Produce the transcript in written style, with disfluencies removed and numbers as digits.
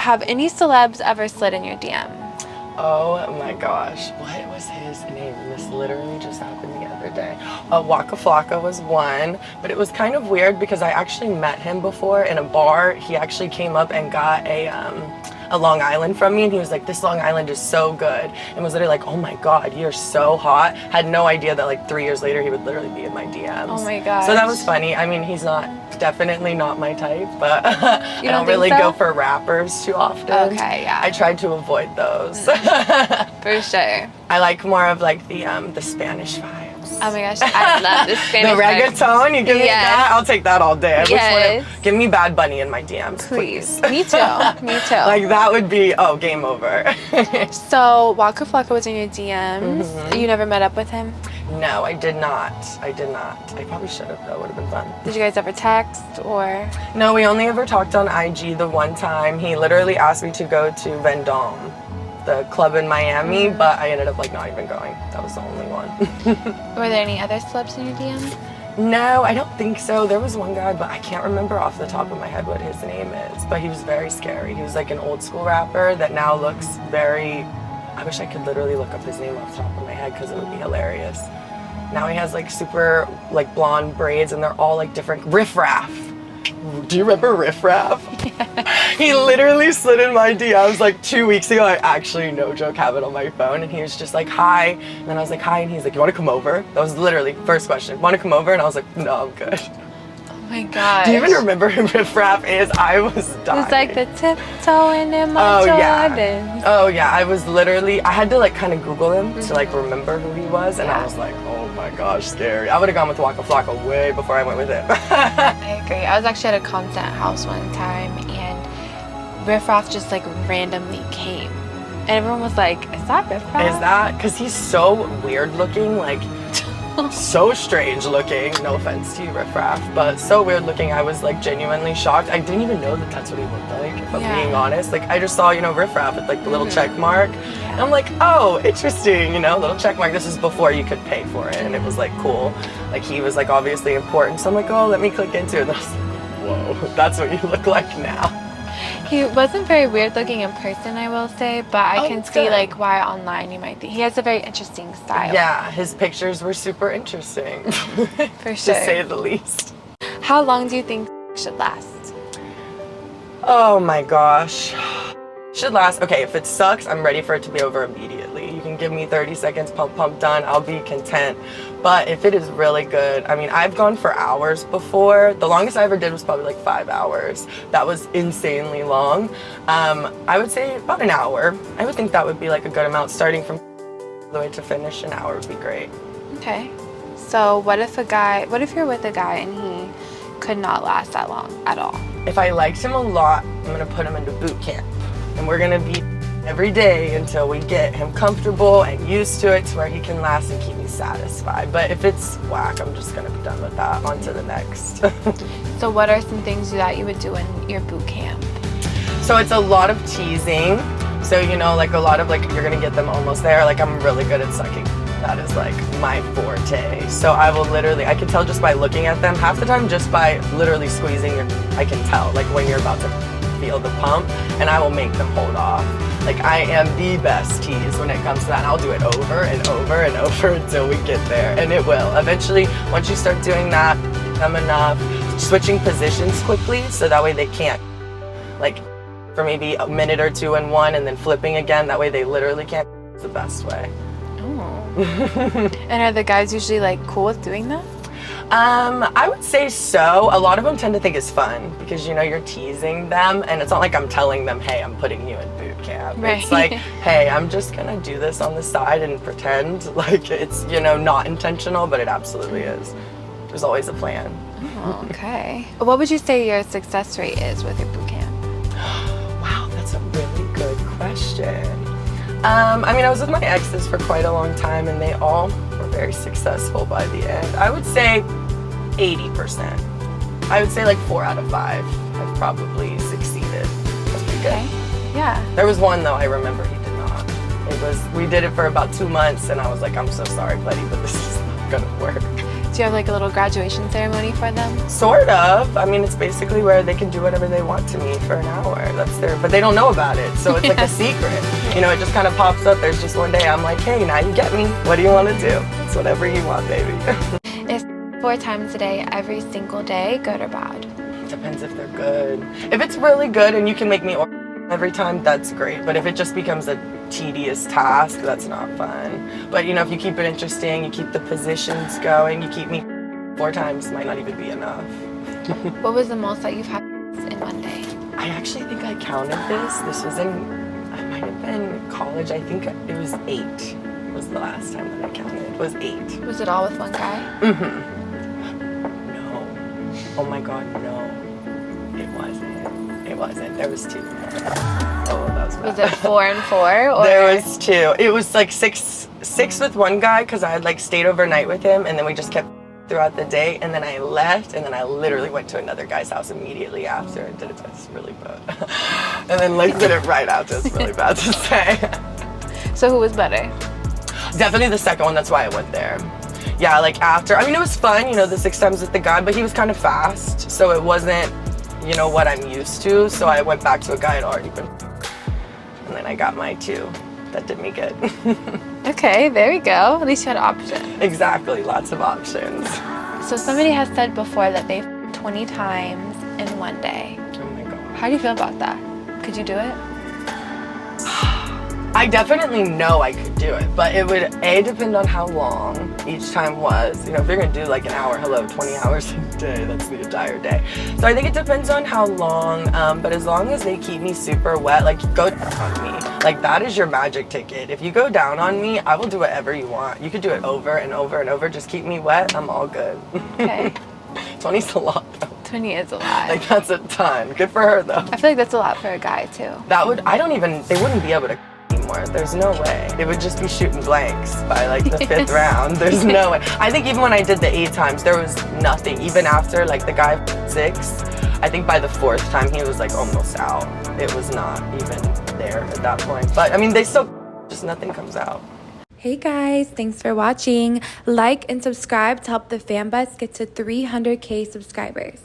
have any celebs ever slid in your DM? Oh my gosh, what was his name? This literally just happened the other day. Waka Flocka was one, but it was kind of weird because I actually met him before in a bar. He actually came up and got a Long Island from me, and he was like, this Long Island is so good, and was literally like, oh my god, you're so hot. Had no idea that like 3 years later he would literally be in my DMs. Oh my god. So that was funny. I mean, he's definitely not my type, but I don't really so? go for rappers too often. Okay, yeah. I tried to avoid those. For sure. I like more of like the Spanish vibes. Oh my gosh, I love the Spanish The reggaeton, you give me that? I'll take that all day. Give me Bad Bunny in my DMs, please. Me too, me too. Like that would be, game over. So Waka Flocka was in your DMs. You never met up with him? No, I did not. I probably should have, that would have been fun. Did you guys ever text or? No, we only ever talked on IG the one time. He literally asked me to go to Vendome, the club in Miami, but I ended up like not even going. That was the only one. Were there any other celebs in your DMs? No, I don't think so. There was one guy, but I can't remember off the top of my head what his name is, but he was very scary. He was like an old school rapper that now looks very, I wish I could literally look up his name off the top of my head because it would be hilarious. Now he has like super like blonde braids and they're all like different. Riff Raff. Do you remember Riff Raff? Yeah. He literally slid in my DMs like 2 weeks ago. I actually, no joke, have it on my phone. And he was just like, hi. And then I was like, hi. And he's like, you want to come over? That was literally first question. Want to come over? And I was like, no, I'm good. Oh my god. Do you even remember who Riff Raff is? I was dying. It's like the tiptoeing in my Jordans. Oh yeah, I was literally, I had to like kind of Google him to like remember who he was. And I was like, oh my gosh, scary. I would have gone with Waka Flocka way before I went with him. I agree. I was actually at a concert house one time and Riff Raff just like randomly came. And everyone was like, is that Riff Raff? Is that? Because he's so weird looking, like so strange looking. No offense to you, Riff Raff, but so weird looking. I was like genuinely shocked. I didn't even know that that's what he looked like, if I'm being honest. Like I just saw, Riff Raff with like the little check mark. And I'm like, oh, interesting, little check mark. This is before you could pay for it. And it was like cool. Like he was like obviously important. So I'm like, oh, let me click into it. And I was like, whoa, that's what you look like now. He wasn't very weird looking in person, I will say, but I can see like why online you might think. He has a very interesting style. Yeah, his pictures were super interesting. For sure. To say the least. How long do you think should last? Oh my gosh. Should last. Okay, if it sucks, I'm ready for it to be over immediately. You can give me 30 seconds, pump, done. I'll be content. But if it is really good, I mean, I've gone for hours before. The longest I ever did was probably like 5 hours. That was insanely long. I would say about an hour. I would think that would be like a good amount. Starting from the way to finish, an hour would be great. Okay. So what if you're with a guy and he could not last that long at all? If I liked him a lot, I'm gonna put him into boot camp. And we're gonna be every day until we get him comfortable and used to it to where he can last and keep me satisfied. But if it's whack, I'm just gonna be done with that. On to the next. So what are some things that you would do in your boot camp? So it's a lot of teasing. So, like a lot of like, you're gonna get them almost there. Like I'm really good at sucking. That is like my forte. So I will literally, I can tell just by looking at them. Half the time just by literally squeezing, I can tell like when you're about to feel the pump, and I will make them hold off. Like I am the best tease when it comes to that, and I'll do it over and over and over until we get there, and it will. Eventually, once you start doing that, them enough, switching positions quickly so that way they can't, like for maybe a minute or two in one and then flipping again, that way they literally can't. It's the best way. Oh. And are the guys usually like cool with doing that? I would say so. A lot of them tend to think it's fun because you're teasing them, and it's not like I'm telling them, hey, I'm putting you in boot camp. Right. It's like, hey, I'm just gonna do this on the side and pretend like it's not intentional, but it absolutely is. There's always a plan. Oh, okay. What would you say your success rate is with your boot camp? Wow, that's a really good question. I mean, I was with my exes for quite a long time, and they all were very successful by the end. I would say 80%. I would say like 4 out of 5 have probably succeeded. That's pretty good. Okay. Yeah. There was one though, I remember he did not. We did it for about 2 months, and I was like, I'm so sorry, buddy, but this is not gonna work. Do you have like a little graduation ceremony for them? Sort of. I mean, it's basically where they can do whatever they want to me for an hour. That's their, but they don't know about it, so it's like a secret. You know, it just kind of pops up. There's just one day I'm like, hey, now you get me. What do you want to do? It's whatever you want, baby. It's 4 times a day, every single day, good or bad? Depends if they're good. If it's really good and you can make me order every time, that's great. But if it just becomes a tedious task, that's not fun. But you know, if you keep it interesting, you keep the positions going, you keep me 4 times, might not even be enough. What was the most that you've had in one day? I actually think I counted this. This was in, I might have been college. I think it was 8 was the last time that I counted. It was 8. Was it all with one guy? Mm-hmm. No. Oh my God, no. It wasn't. It wasn't. There was 2. Oh, that was bad. Was it 4 and 4? Or? There was 2. It was like 6 with one guy because I had like stayed overnight with him, and then we just kept throughout the day, and then I left, and then I literally went to another guy's house immediately after and did it. It's really bad. And then like did it right after. It's really bad to say. So who was better? Definitely the second one. That's why I went there. Yeah, like after. I mean, it was fun, you know, the 6 times with the guy, but he was kind of fast, so it wasn't, you know, what I'm used to. So I went back to a guy I'd already been, and then I got my 2. That did me good. Okay, there we go. At least you had options. Exactly, lots of options. So somebody has said before that they've 20 times in one day. Oh my God. How do you feel about that? Could you do it? I definitely know I could do it, but it would depend on how long each time was. You know, if you're gonna do like an hour, 20 hours a day, that's the entire day. So I think it depends on how long, but as long as they keep me super wet, like go down on me. Like that is your magic ticket. If you go down on me, I will do whatever you want. You could do it over and over and over. Just keep me wet, I'm all good. Okay. 20's a lot though. 20 is a lot. Like that's a ton. Good for her though. I feel like that's a lot for a guy too. That would, they wouldn't be able to anymore. There's no way. It would just be shooting blanks by like the 5th round. There's no way. I think even when I did the 8 times, there was nothing. Even after like the guy 6, I think by the 4th time he was like almost out. It was not even there at that point. But I mean, they still, just nothing comes out. Hey guys, thanks for watching. Like and subscribe to help the fan bus get to 300K subscribers.